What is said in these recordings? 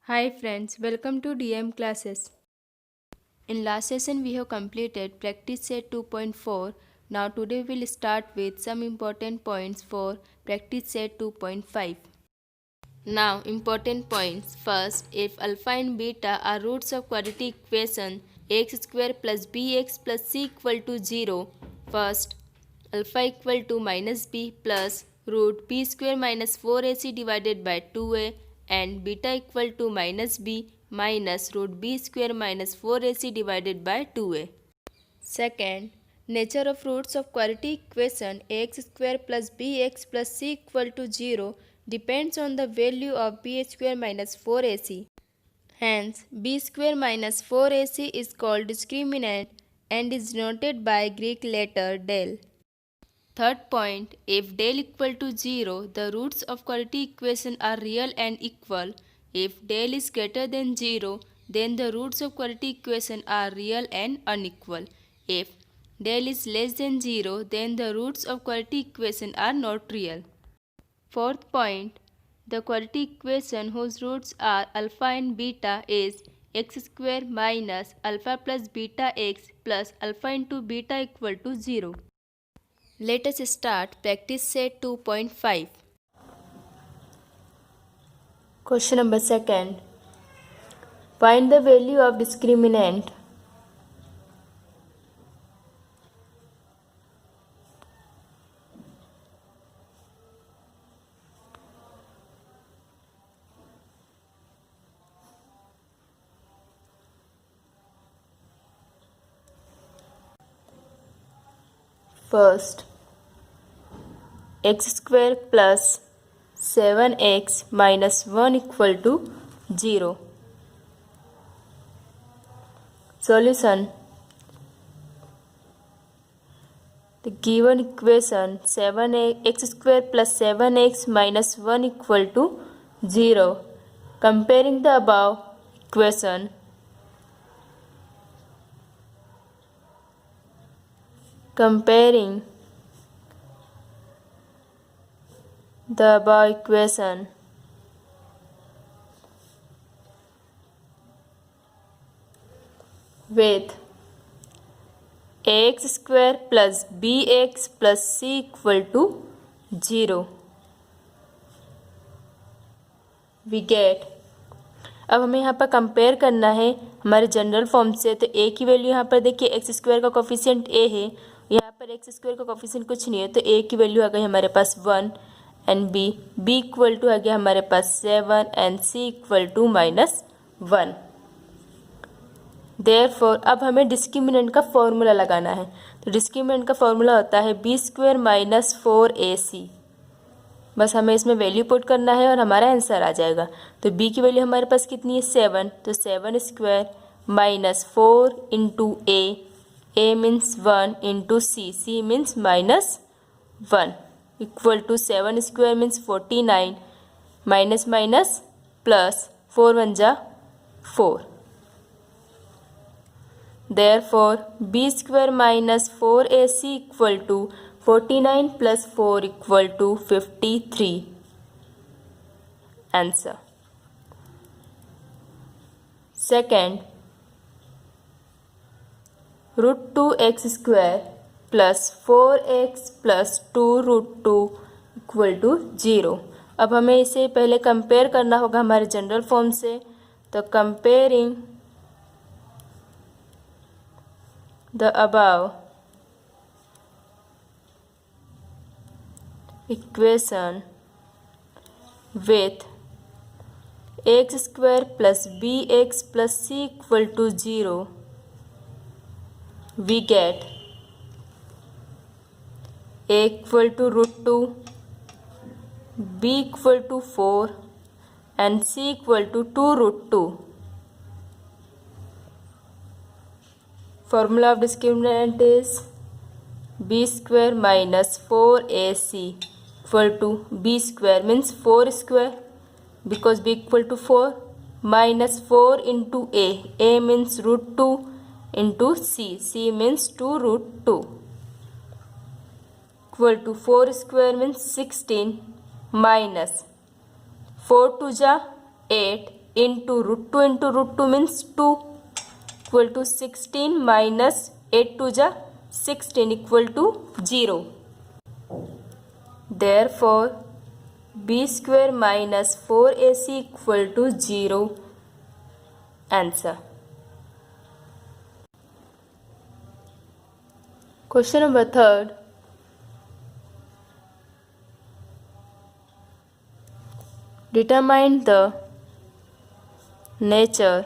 Hi friends, welcome to DM classes. In last session we have completed practice set 2.4. Now today we'll start with some important points for practice set 2.5. Now important points. First, if alpha and beta are roots of quadratic equation x square plus bx plus c equal to 0, first alpha equal to minus b plus root b square minus 4ac divided by 2a and beta equal to minus b minus root b square minus 4ac divided by 2a. Second, nature of roots of quadratic equation ax square plus bx plus c equal to 0 depends on the value of b square minus 4ac. Hence, b square minus 4ac is called discriminant and is denoted by Greek letter del. Third point, if del equal to 0, the roots of quadratic equation are real and equal. If del is greater than 0, then the roots of quadratic equation are real and unequal. If del is less than 0, then the roots of quadratic equation are not real. Fourth point, the quadratic equation whose roots are alpha and beta is x square minus alpha plus beta x plus alpha into beta equal to 0. Let us start practice set 2.5. Question number 2. Find the value of discriminant. First, x square plus 7x minus 1 equal to 0. Solution. The given equation 7x square plus 7x minus 1 equal to 0. Comparing the above equation, with ax square plus bx plus c equal to 0, we get. अब हमें यहाँ पर compare करना है हमारे general form से। तो a की वैल्यू यहाँ पर देखिए एक्स स्क्वायर का कोफिशिएंट a है, यहाँ पर एक्स स्क्वायर का कोफिशिएंट कुछ नहीं है, तो a की वैल्यू आ गई हमारे पास 1 एंड b इक्वल टू आ गया हमारे पास 7 and c equal to -1। Therefore अब हमें डिस्क्रिमिनेंट का फॉर्मूला लगाना है। तो डिस्क्रिमिनेंट का फॉर्मूला होता है b स्क्वायर माइनस 4ac। बस हमें इसमें वैल्यू पुट करना है और हमारा आंसर आ जाएगा। तो b की वैल्यू हमारे पास कितनी है 7, तो 7 square minus 4 into a means 1 into c means -1 equal to 7 square means 49 minus minus plus 4 1 जा 4। Therefore, b square minus 4ac equal to 49 plus 4 equal to 53. Answer. Second, root 2x square plus 4x plus 2 root 2 equal to 0. अब हमें इसे पहले compare करना होगा हमारे general form से। तो comparing the above equation with x square plus bx plus c equal to 0, we get a equal to root 2, b equal to 4 and c equal to 2 root 2. Formula of discriminant is b square minus 4ac equal to b square means 4 square because b equal to 4 minus 4 into a means root 2 into c means 2 root 2 equal to 4 square means 16 minus 4 2 जा 8 into root 2 means 2 equal to 16 minus 8 to the 16 equal to 0. Therefore, b square minus 4ac equal to 0. Answer. Question number 3. Determine the nature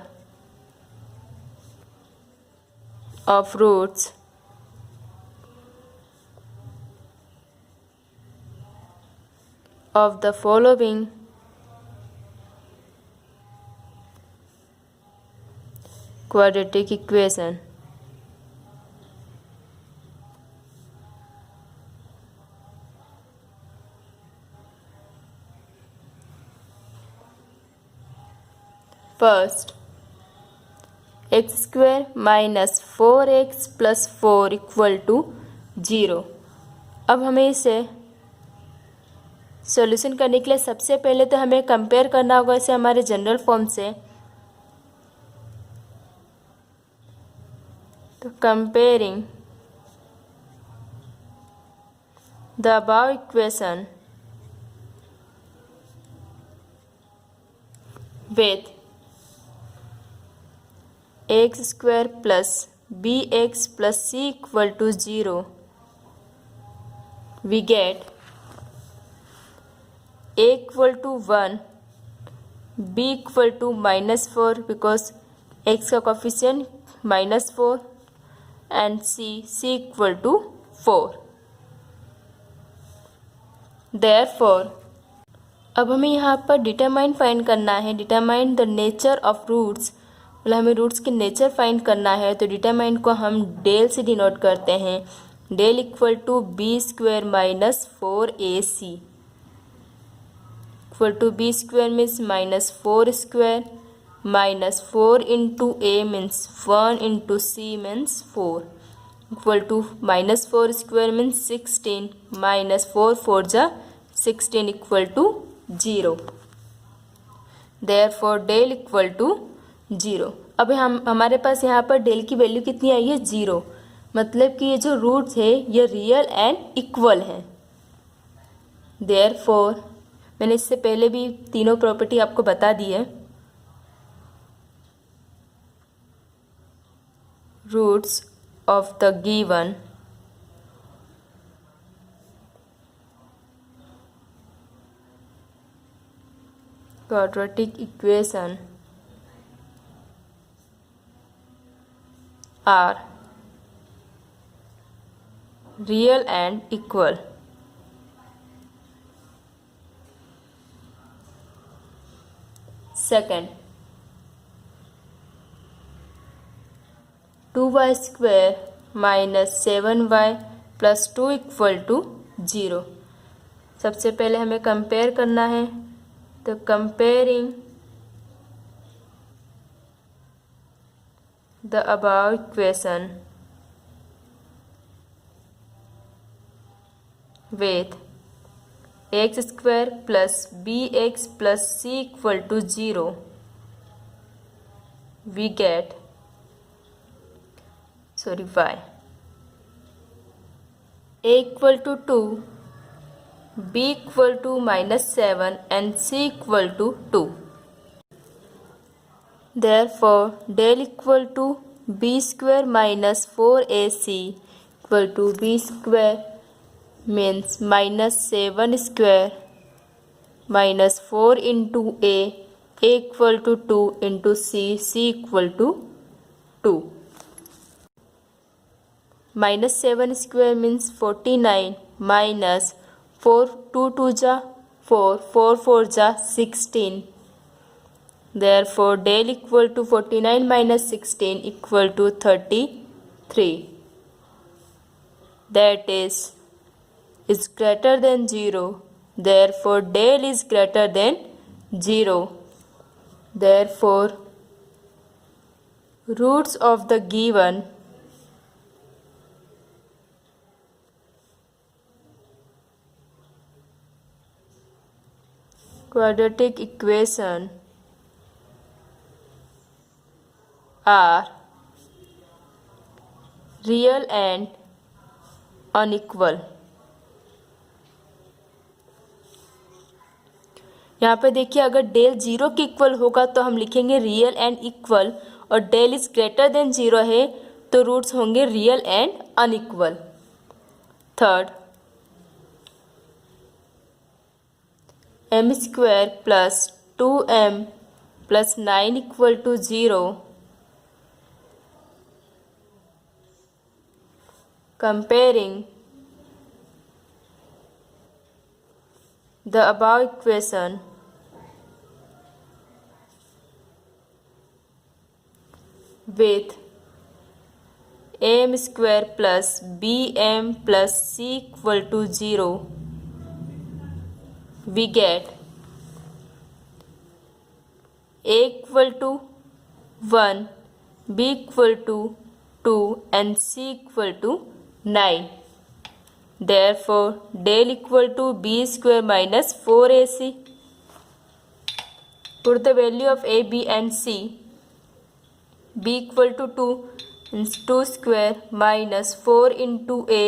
of roots of the following quadratic equation. First, x square minus 4x plus 4 equal to 0. अब हमें इसे solution करने के लिए सबसे पहले तो हमें कंपेयर करना होगा इसे हमारे जनरल फॉर्म से. तो comparing the above equation with x square plus b x plus c equal to 0, we get a equal to 1, b equal to -4 because x का coefficient -4 and c equal to 4. Therefore, अब हमें यहाँ पर determine find करना है. Determine the nature of roots, मतलब हमें roots की नेचर फाइंड करना है. तो डिटरमाइन को हम डेल से डिनोट करते हैं. Del equal to b square minus 4ac equal to b square means -4 square minus 4 into a means 1 into c means 4 equal to -4 square means 16 minus 4 4 जा 16 equal to 0. Therefore del equal to 0. अब हमारे पास यहाँ पर del की value कितनी आई है 0, मतलब कि ये जो रूट्स है ये रियल एंड इक्वल हैं. देयरफॉर मैंने इससे पहले भी तीनों प्रॉपर्टी आपको बता दी है. Roots of the given quadratic equation are real and equal. Second, 2y square minus 7y plus 2 equal to 0. सबसे पहले हमें कंपेयर करना है. तो comparing the above equation with x square plus b x plus c equal to 0, we get y. a equal to 2, b equal to -7 and c equal to 2. Therefore, del equal to b square minus 4ac equal to b square means -7 square minus 4 into a equal to 2 into c equal to 2. -7 square means 49 minus 4 2 2 जा 4 4 4 जा 16. Therefore, del equal to 49 minus 16 equal to 33. That is greater than 0. Therefore, del is greater than 0. Therefore, roots of the given quadratic equation are real and unequal. यहाँ पे देखिए, अगर del zero के equal होगा तो हम लिखेंगे रियल एंड इक्वल, और del is greater than zero है तो रूट्स होंगे real and unequal. Third, m square plus 2m plus 9 equal to 0 comparing the above equation with am square plus bm plus c equal to 0, we get a equal to 1, b equal to 2 and c equal to 9. Therefore, del equal to b square minus 4ac. Put the value of a, b and c. b equal to 2 means 2 square minus 4 into a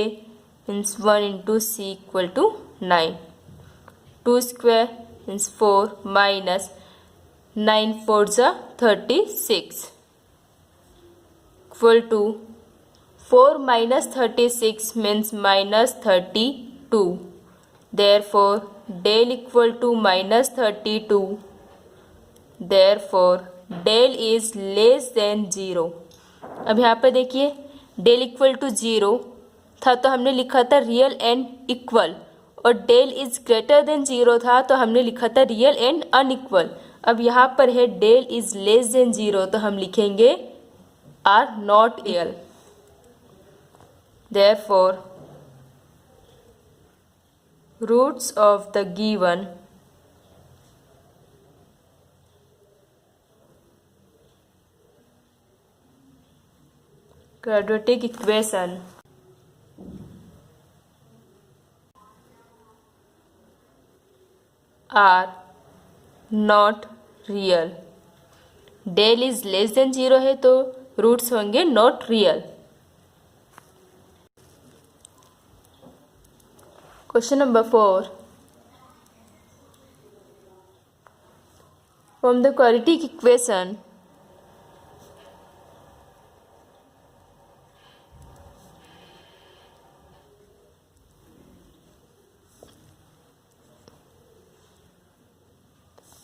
means 1 into c equal to 9. 2 square means 4 minus 9 4s are 36 equal to 4 minus 36 means minus 32. Therefore, del equal to minus 32. Therefore, del is less than 0. अब यहाँ पर देखिए, del equal to 0 था तो हमने लिखा था real and equal, और del इज ग्रेटर देन 0 था तो हमने लिखा था रियल एंड अनइक्वल। अब यहाँ पर है del इज लेस देन 0 तो हम लिखेंगे are not real. Therefore, roots of the given quadratic equation are not real. del is less than 0 है तो रूट्स होंगे not real. Question number 4. From the quadratic equation,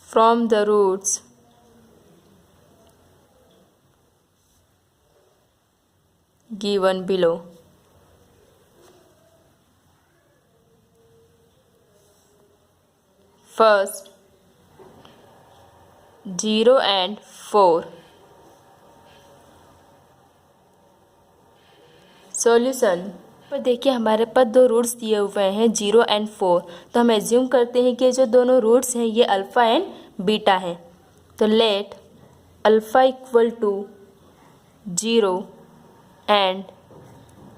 from the roots given below, first 0 and 4. Solution पर देखिए, हमारे पास दो roots दिए हुए हैं 0 एंड 4, तो हम एज्यूम करते हैं कि जो दोनों रूट्स हैं ये अल्फ़ा एंड बीटा हैं। तो let alpha equal to 0 and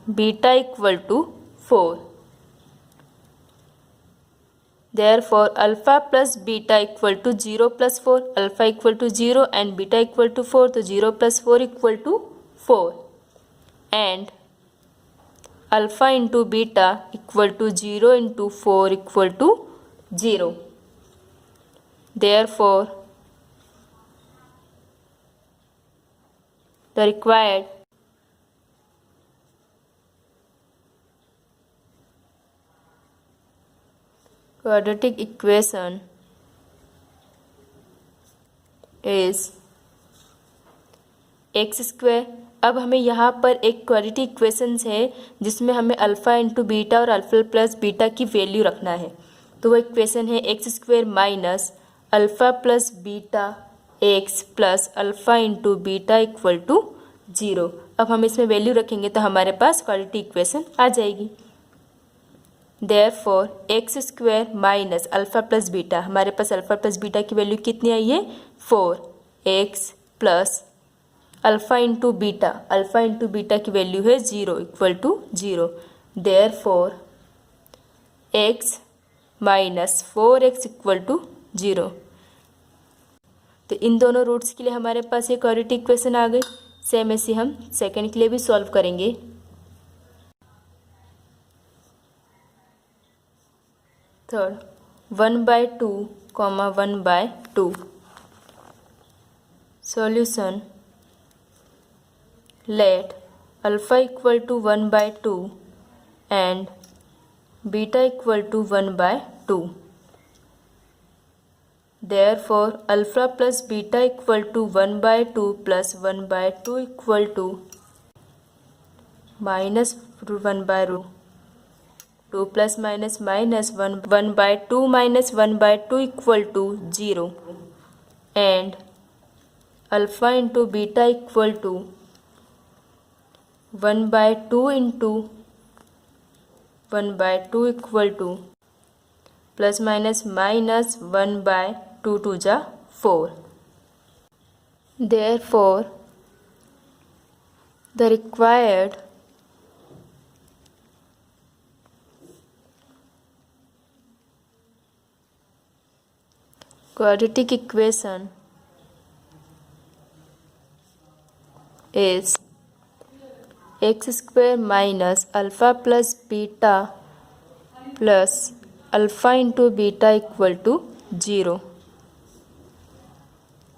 beta equal to 4. Therefore, alpha plus beta equal to 0 plus 4. Alpha equal to 0 and beta equal to 4. तो 0 plus 4 equal to 4. And alpha into beta equal to 0 into 4 equal to 0. Therefore, the required quadratic equation is x square. अब हमें यहाँ पर एक quadratic equations है जिसमें हमें alpha into beta और अल्फ़ा प्लस बीटा की वैल्यू रखना है। तो वो इक्वेशन है x square minus alpha plus beta x plus alpha into beta equal to 0। अब हम इसमें वैल्यू रखेंगे तो हमारे पास क्वाड्रेटिक इक्वेशन आ जाएगी। Therefore, x square minus alpha plus beta, हमारे पास अल्फ़ा प्लस बीटा की वैल्यू कितनी आई है 4, x plus alpha into beta, alpha into beta की वैल्यू है 0 equal to 0। Therefore, x minus 4x equal to 0। तो इन दोनों रूट्स के लिए हमारे पास ये क्वाड्रेटिक इक्वेशन आ गई। सेम ऐसे हम सेकंड के लिए भी सॉल्व करेंगे। Third 1/2 comma 1/2 solution let alpha equal to 1/2 and beta equal to 1/2। Therefore, alpha plus beta equal to 1/2 plus 1/2 equal to minus 1/2. 2 plus minus minus 1/2 minus 1/2 equal to 0. And alpha into beta equal to 1/2 into 1/2 equal to plus minus minus 1/2 to the 4. Therefore, the required quadratic equation is x square minus alpha plus beta plus alpha into beta equal to 0.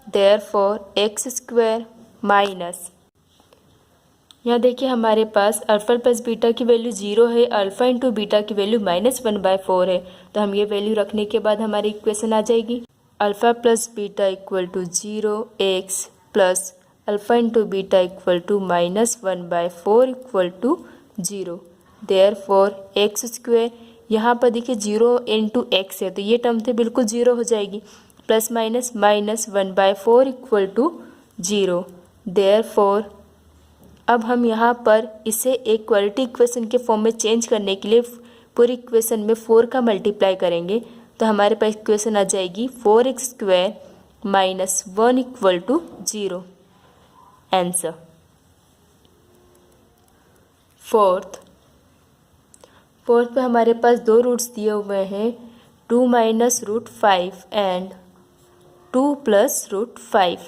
Therefore, x square minus, यहाँ देखिए हमारे पास alpha plus beta की value 0 है, alpha into beta की value -1/4 है। तो हम ये वैल्यू रखने के बाद हमारी इक्वेशन आ जाएगी alpha plus beta equal to 0 x plus alpha into beta equal to -1/4 equal to 0। Therefore x square, यहाँ पर देखिए 0 इंटू एक्स है तो ये टर्म तो बिल्कुल 0 हो जाएगी, plus minus -1/4 equal to 0। Therefore अब हम यहाँ पर इसे एक क्वाड्रेटिक इक्वेशन के फॉर्म में चेंज करने के लिए पूरी इक्वेशन में 4 का मल्टीप्लाई करेंगे तो हमारे पास इक्वेशन आ जाएगी 4x² - 1 equal to 0। Answer. Fourth पे हमारे पास दो रूट्स दिए हुए हैं 2 - √5 and 2 + √5।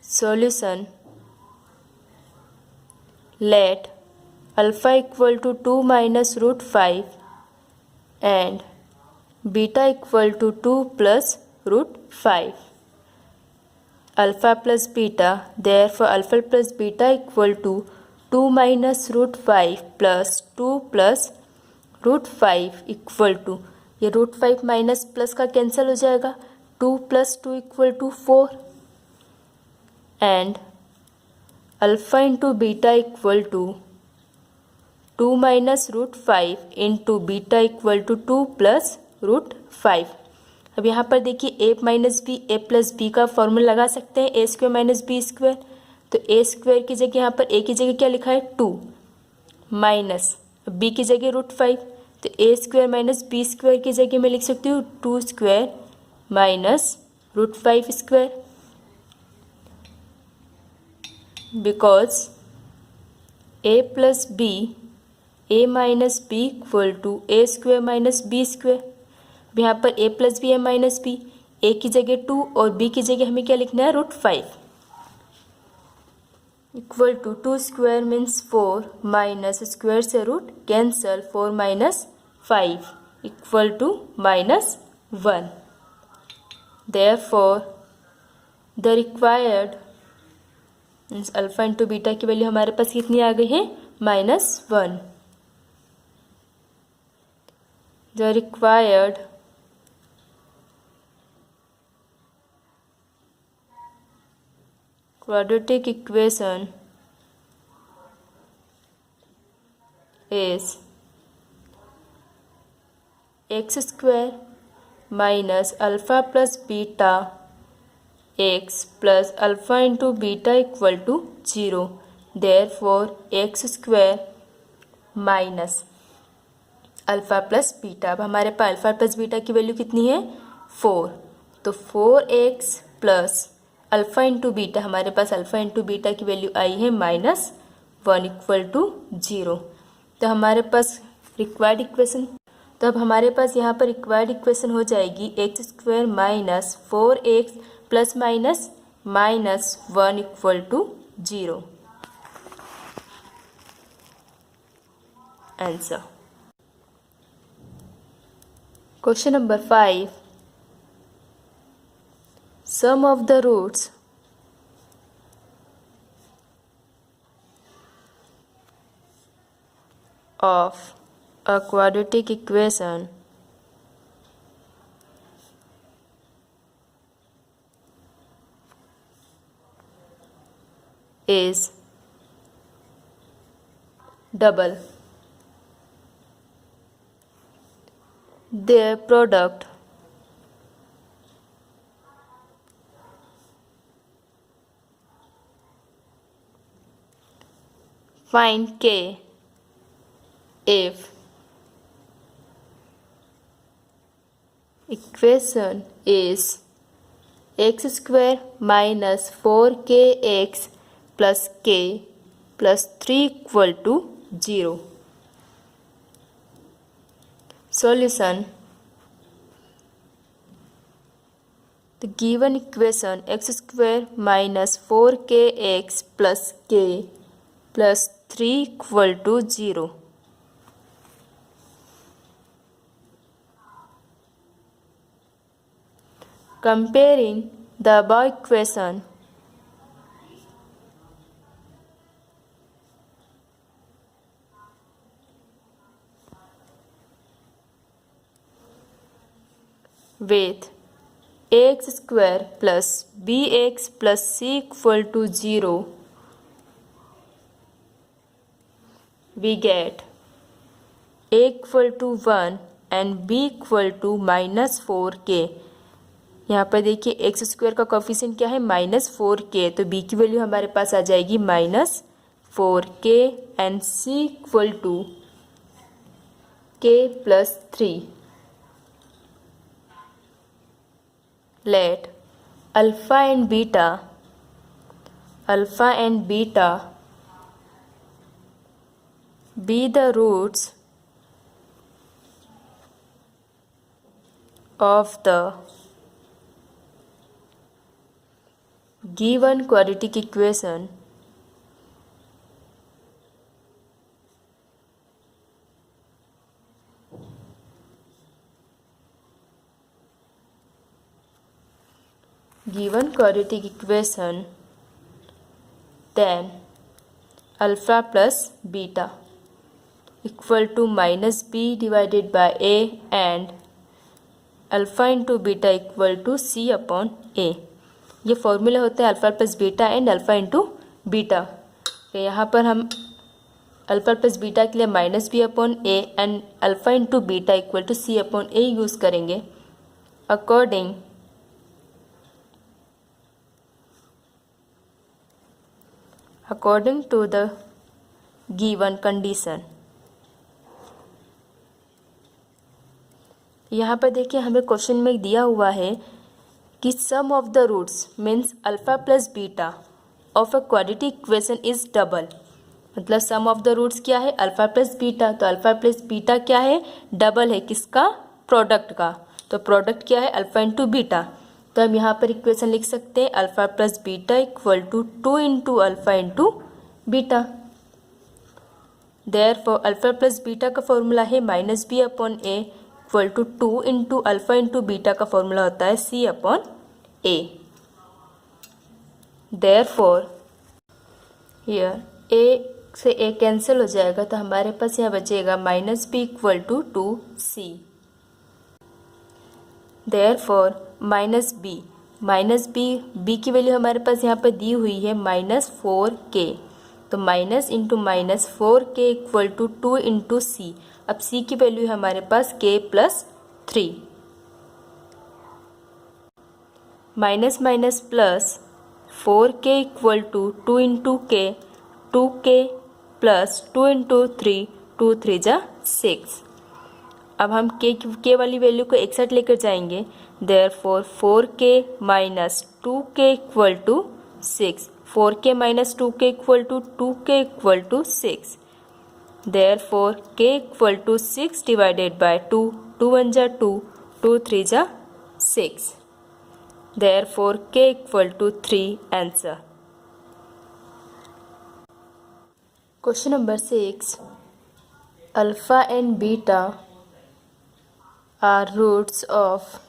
Solution let alpha equal to 2 - √5 and beta equal to 2 + √5. Alpha plus beta, therefore alpha plus beta equal to 2 - √5 plus 2 + √5 equal to, ये √5 माइनस प्लस का कैंसिल हो जाएगा, 2 + 2 equal to 4 and alpha into beta equal to 2 - √5 into beta equal to 2 + √5। अब यहाँ पर देखिए a - b a + b का formula लगा सकते हैं, a² - b²। तो a² की जगह यहाँ पर a की जगह क्या लिखा है 2 माइनस b की जगह √5, तो a² - b² की जगह मैं लिख सकती हूँ 2² - √5²। Because a plus b, a minus b equal to a² - b²। अब यहाँ पर a plus b, a minus b, a की जगह 2 और b की जगह हमें क्या लिखना है √5 equal to 2² means 4 minus square से root cancel 4 - 5 equal to -1। Therefore the required means alpha into beta की वैल्यू हमारे पास कितनी आ गई है -1। The required quadratic equation is x² minus alpha plus beta x plus alpha into beta equal to 0। Therefore x² minus alpha plus beta, अब हमारे पास अल्फ़ा प्लस बीटा की वैल्यू कितनी है 4, तो 4x plus alpha into beta, हमारे पास alpha into beta की वैल्यू आई है -1 इक्वल टू 0। तो हमारे पास रिक्वायर्ड इक्वेशन, तो अब हमारे पास यहाँ पर रिक्वायर्ड इक्वेशन हो जाएगी x² - 4x plus minus -1 equal to 0. Answer. Question number 5. Sum of the roots of a quadratic equation is double. Their product find k if equation is x square minus 4kx plus k plus 3 equal to 0. Solution. The given equation x square minus 4kx plus k plus 3 equal to 0. Comparing the above equation with ax square plus bx plus c equal to 0, we get a equal to 1 and b equal to -4k. यहाँ पर देखिए x square का coefficient क्या है -4k, तो b की value हमारे पास आ जाएगी -4k and c equal to k plus 3. Let alpha and beta be the roots of the given quadratic equation then alpha plus beta equal to -b divided by a and alpha into beta equal to c upon a. ये formula होता है alpha plus beta and alpha into beta. तो यहाँ पर हम alpha plus beta के लिए -b upon a and alpha into beta equal to c upon a use करेंगे according to the given condition. यहाँ पर देखिए हमें क्वेश्चन में दिया हुआ है कि sum of the roots means alpha plus beta of a quadratic equation is double. मतलब सम ऑफ द रूट्स क्या है अल्फा प्लस बीटा, तो अल्फा प्लस बीटा क्या है डबल है किसका प्रोडक्ट का. तो प्रोडक्ट क्या है अल्फा इंटू बीटा. तो हम यहाँ पर इक्वेशन लिख सकते हैं alpha plus beta equal to 2 into alpha into beta. Therefore alpha plus beta का फॉर्मूला है -b upon a equal to 2 into alpha into beta का फॉर्मूला होता है c upon a. Therefore here a से a cancel हो जाएगा तो हमारे पास यहाँ बचेगा -b equal to 2c. Therefore -b की वैल्यू हमारे पास यहाँ पर दी हुई है -4k. तो minus into -4k equal to 2 into c. अब c की वैल्यू है हमारे पास k plus 3. Minus minus plus 4k equal to 2 into k, 2k plus 2 into 3, 2 3 जा 6. अब हम k वाली वैल्यू को एक साथ लेकर जाएंगे. Therefore 4k minus 2k equal to 6. 4k minus 2k equal to 2k equal to 6. Therefore k equal to 6 divided by 2. 2 1 जा 2, 2 3 जा 6. Therefore, k equal to 3 answer. Question number 6. Alpha and beta are roots of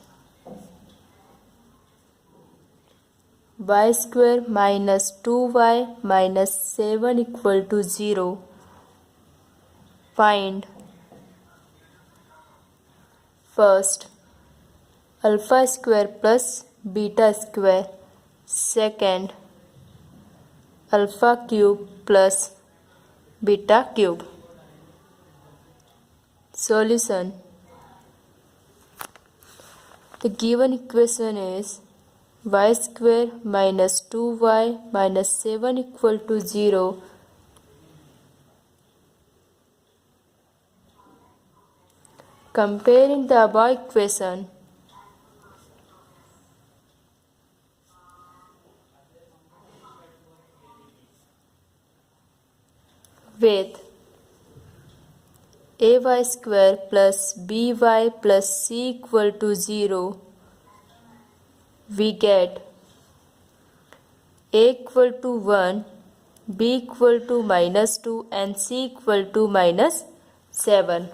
y square minus 2y minus 7 equal to 0. Find first alpha square plus beta square, second alpha cube plus beta cube. Solution. The given equation is y square minus 2y minus 7 equal to 0. Comparing the above equation with ay square plus by plus c equal to 0, we get a equal to 1, b equal to minus 2 and c equal to minus 7.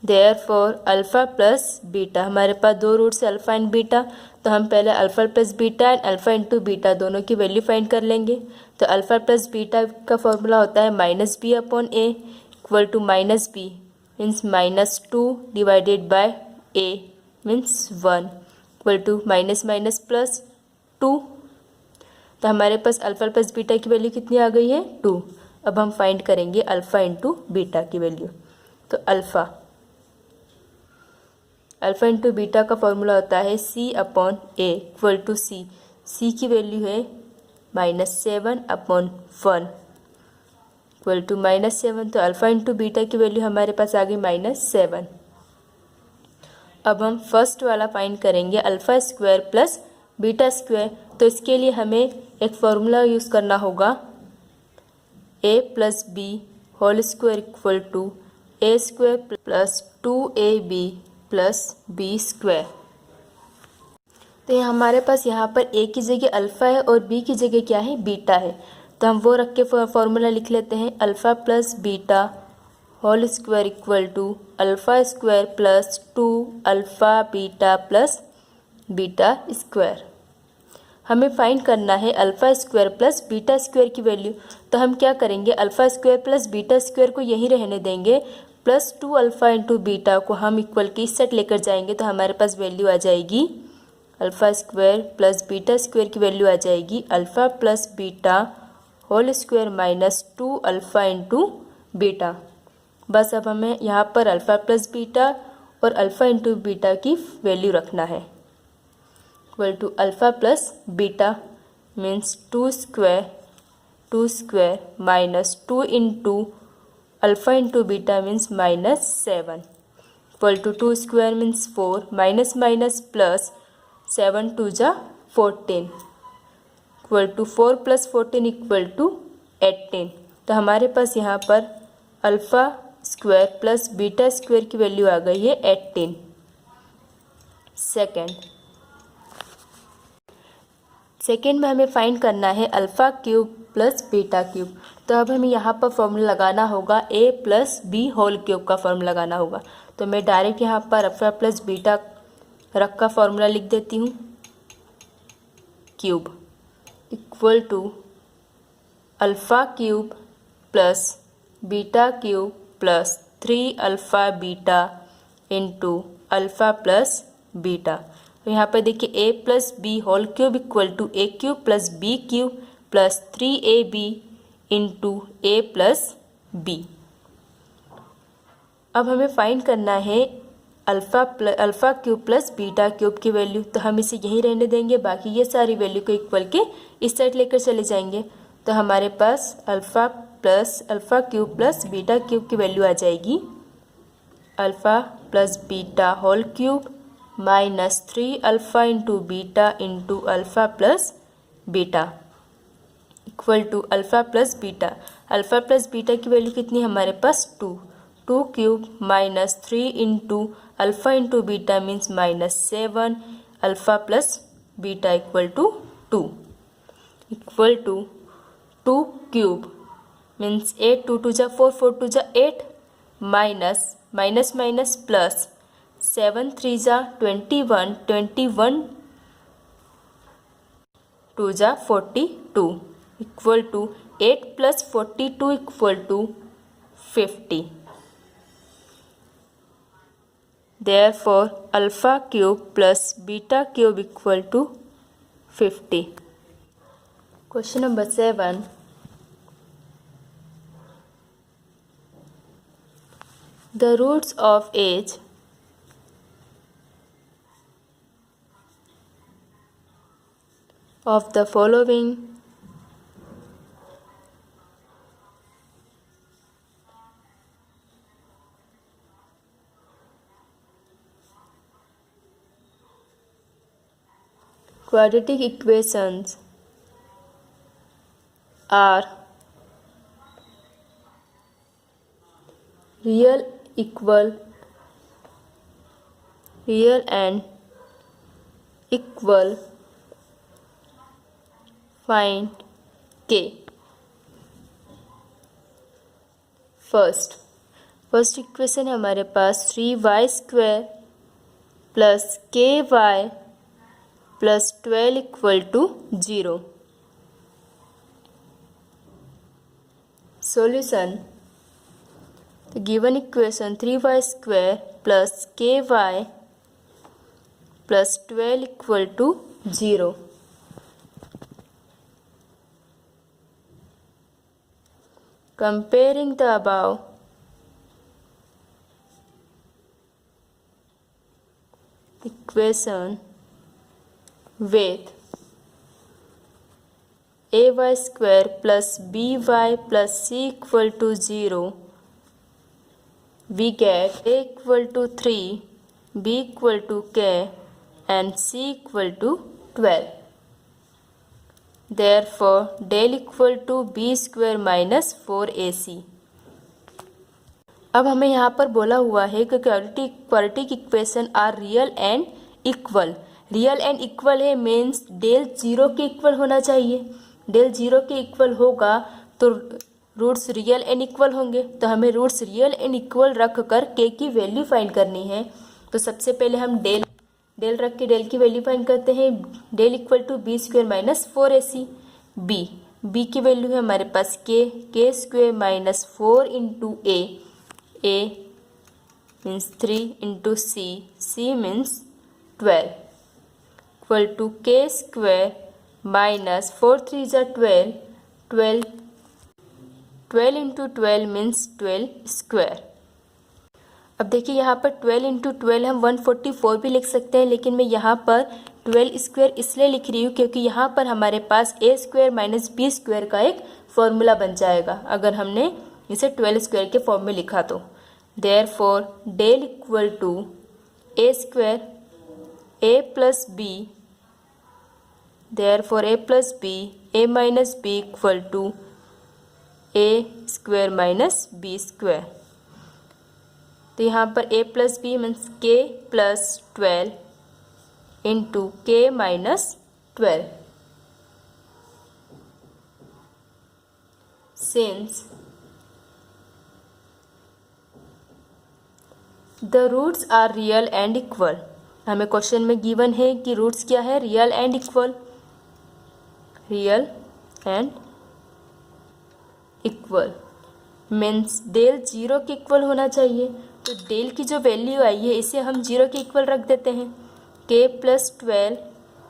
Therefore, alpha plus beta, हमारे पास दो roots है alpha and beta, तो हम पहले alpha plus beta and alpha into beta दोनों की value find कर लेंगे. तो अल्फ़ा प्लस बीटा का फॉर्मूला होता है minus b upon a equal to minus b means minus 2 divided by a means 1 equal to minus minus plus 2. तो हमारे पास अल्फ़ा प्लस बीटा की वैल्यू कितनी आ गई है 2. अब हम फाइंड करेंगे अल्फ़ा इंटू बीटा की वैल्यू. तो अल्फ़ा इंटू बीटा का फॉर्मूला होता है सी अपॉन ए इक्वल टू सी. सी की वैल्यू है -7 अपॉन 1 इक्वल टू -7. तो अल्फ़ा इंटू बीटा की वैल्यू हमारे पास आ गई -7. अब हम फर्स्ट वाला फाइंड करेंगे alpha square plus beta square. तो इसके लिए हमें एक फार्मूला यूज़ करना होगा a plus b whole square equal to a square plus 2ab plus b square. तो ये हमारे पास यहाँ पर ए की जगह अल्फ़ा है और बी की जगह क्या है बीटा है. तो हम वो रख के फॉर्मूला लिख लेते हैं alpha plus beta whole square equal to alpha square plus 2 alpha beta plus beta square. हमें फाइंड करना है alpha square plus beta square की वैल्यू. तो हम क्या करेंगे alpha square plus beta square को यहीं रहने देंगे, प्लस 2 अल्फ़ा इंटू बीटा को हम इक्वल की सेट लेकर जाएंगे. तो हमारे पास वैल्यू आ जाएगी alpha square plus beta square की वैल्यू आ जाएगी alpha plus beta whole square minus 2 alpha into beta. बस अब हमें यहाँ पर अल्फ़ा प्लस बीटा और अल्फ़ा इंटू बीटा की वैल्यू रखना है equal to alpha plus beta means 2 square minus 2 into alpha into beta means -7 equal to 2 square means 4 minus minus plus 7 2 जा 14 equal to 4 plus 14 equal to 18. तो हमारे पास यहाँ पर alpha square plus beta square की value आ गई है 18. सेकेंड में हमें फाइंड करना है alpha cube plus beta cube. तो अब हमें यहाँ पर फॉर्मूला लगाना होगा a plus b whole cube का फॉर्मूला लगाना होगा. तो मैं डायरेक्ट यहाँ पर अल्फ़ा प्लस बीटा रख का फॉर्मूला लिख देती हूँ cube equal to alpha cube plus beta cube plus 3 alpha beta into alpha plus beta. तो यहाँ पर देखिए a plus b whole cube equal to a cube plus b cube plus 3ab into a plus b. अब हमें find करना है alpha cube plus beta cube की value. तो हम इसे यहीं रहने देंगे, बाकी ये सारी वैल्यू को इक्वल के इस साइड लेकर चले जाएंगे. तो हमारे पास alpha cube plus beta cube की वैल्यू आ जाएगी alpha plus beta whole cube minus 3 alpha into beta into alpha plus beta equal to alpha plus beta. Alpha plus beta की वैल्यू कितनी है हमारे पास 2 cube minus 3 into alpha into beta means -7 alpha plus beta equal to 2 equal to 2 cube means 8 2 2 जा 4 4 2 जा 8 minus minus minus plus 7 3 जा 21 21 2 जा 42 equal to 8 plus 42 equal to 50. Therefore, alpha cube plus beta cube equal to 50. Question number 7. The roots of age of the following quadratic equations are real and equal, find k. First equation है हमारे पास 3y² plus ky plus 12 equal to 0. Solution तो given equation 3y² plus ky plus 12 equal to 0. Comparing the above equation with ay² plus by plus c equal to 0, we get a equal to 3, b equal to k and c equal to 12. Therefore, del equal to b² minus 4ac. अब हमें यहाँ पर बोला हुआ है कि quadratic equation are real and equal. Real and equal है means del 0 के इक्वल होना चाहिए. डेल 0 के इक्वल होगा तो रूट्स रियल एंड इक्वल होंगे. तो हमें रूट्स रियल एंड इक्वल रख कर के की वैल्यू फाइंड करनी है. तो सबसे पहले हम डेल रख के डेल की वैल्यू फाइंड करते हैं. Del equal to b² minus 4ac. B की वैल्यू है हमारे पास k² minus 4 into a means 3 into c means 12 equal to k² minus 4 3 जा 12 इंटू 12 मीन्स 12 स्क्वायर. अब देखिए यहाँ पर 12 इंटू 12 हम 144 भी लिख सकते हैं, लेकिन मैं यहाँ पर 12 स्क्वायर इसलिए लिख रही हूँ क्योंकि यहाँ पर हमारे पास a² माइनस b² का एक फॉर्मूला बन जाएगा अगर हमने इसे 12 स्क्वायर के फॉर्म में लिखा तो. Therefore del equal to a² a plus b, therefore a plus b a minus b equal to a² minus b². तो यहाँ पर a plus b means k plus 12 into k minus 12. Since the roots are real and equal, हमें question में given है कि roots क्या है, real and equal. Real and equal means del 0 के इक्वल होना चाहिए. तो डेल की जो वैल्यू आई है इसे हम 0 के इक्वल रख देते हैं. k प्लस 12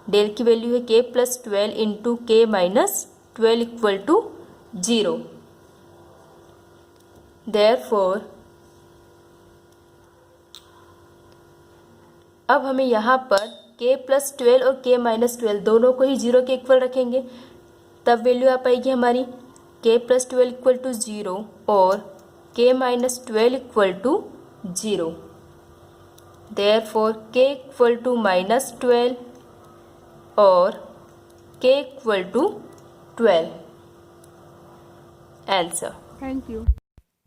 डेल की वैल्यू है k plus 12 into k minus 12 equal to 0. Therefore अब हमें यहाँ पर k प्लस 12 और k माइनस 12 दोनों को ही 0 के इक्वल रखेंगे, तब वैल्यू आ पाएगी हमारी k प्लस 12 इक्वल टू 0 और k minus 12 equal to 0. Therefore k equal to minus 12 और k equal to 12. Answer. Thank you.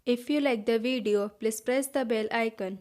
If you like the video, please press the bell icon.